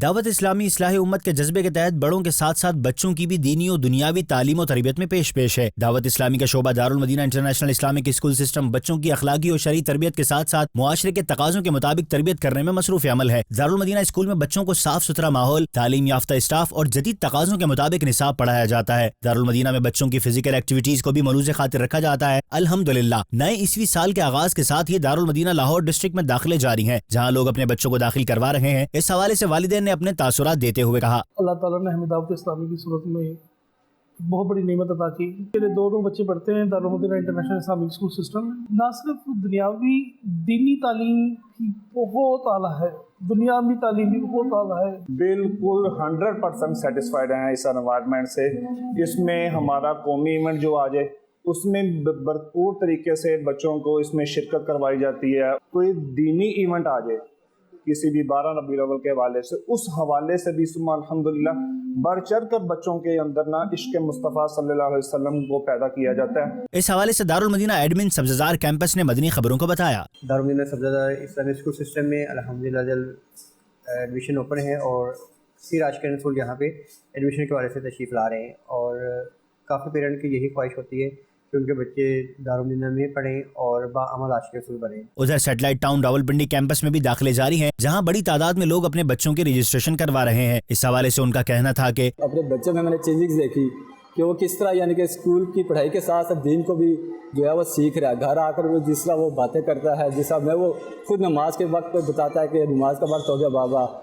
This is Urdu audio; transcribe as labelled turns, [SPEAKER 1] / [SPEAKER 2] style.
[SPEAKER 1] دعوت اسلامی اصلاح امت کے جذبے کے تحت بڑوں کے ساتھ ساتھ بچوں کی بھی دینی و دنیاوی تعلیم و تربیت میں پیش ہے۔ دعوت اسلامی کا شعبہ Darul Madinah international Islamic school system بچوں کی اخلاقی اور شرعی تربیت کے ساتھ ساتھ معاشرے کے تقاضوں کے مطابق تربیت کرنے میں مصروف عمل ہے۔ دارالمدینہ اسکول میں بچوں کو صاف ستھرا ماحول، تعلیم یافتہ اسٹاف اور جدید تقاضوں کے مطابق نصاب پڑھایا جاتا ہے۔ دارالمدینہ میں بچوں کی فزیکل ایکٹیویٹیز کو بھی ملوث خاطر رکھا جاتا ہے۔ الحمدللہ نئے عیسوی سال کے آغاز کے ساتھ ہی دارالمدینہ لاہور ڈسٹرکٹ میں داخلے جاری ہیں، جہاں لوگ اپنے بچوں کو داخل کروا رہے ہیں۔ اس حوالے سے والدین نے اپنے تاثرات دیتے ہوئے کہا،
[SPEAKER 2] اللہ تعالیٰ نے ہمیں دعوت اسلامی کی صورت میں بہت بڑی نعمت عطا کی۔ میرے دو بچے پڑھتے ہیں Darul Madinah international Islamic school system میں۔ نہ صرف دنیاوی دینی تعلیم کی بہت اعلیٰ ہے، دنیاوی تعلیم بھی بہت اعلیٰ ہے۔
[SPEAKER 3] بالکل 100% سیٹسفائیڈ ہیں اس انوائرمنٹ سے۔ اس میں ہمارا قومی ایونٹ جو آ جائے اس میں بھرپور طریقے سے بچوں کو اس میں شرکت کروائی جاتی ہے۔ کوئی دینی ایونٹ آ جائے کسی بھی 12 ربیع الاول کے حوالے سے، اس حوالے سے بھی ثم الحمدللہ بڑھ چڑھ کر بچوں کے اندر نا عشق مصطفیٰ صلی اللہ علیہ وسلم کو پیدا کیا جاتا ہے۔
[SPEAKER 1] اس حوالے سے دارالمدینہ ایڈمن سبززار کیمپس نے مدنی خبروں کو بتایا،
[SPEAKER 4] دارالمدینہ سبززار اسلامک اسکول سسٹم میں الحمدللہ جلد ایڈمیشن اوپن ہے اور کثیر عاشقین رسول یہاں پہ ایڈمیشن کے حوالے سے تشریف لا رہے ہیں، اور کافی پیرنٹ کی یہی خواہش ہوتی ہے کہ ان کے بچے دارالمدینہ میں پڑھیں اور باعمل عاشق رسول بنیں۔
[SPEAKER 1] ادھر سیٹلائٹ ٹاؤن راولپنڈی کیمپس میں بھی داخلے جاری ہیں، جہاں بڑی تعداد میں لوگ اپنے بچوں کی رجسٹریشن کروا رہے ہیں۔ اس حوالے سے ان کا کہنا تھا کہ
[SPEAKER 5] اپنے بچوں میں نے چینجنگز دیکھی کہ وہ کس طرح یعنی کہ اسکول کی پڑھائی کے ساتھ ساتھ دین کو بھی جو ہے وہ سیکھ رہا ہے۔ گھر آ کر وہ جس طرح وہ باتیں کرتا ہے، جس طرح میں وہ خود نماز کے وقت پہ بتاتا ہے کہ نماز کا وقت ہو گیا بابا،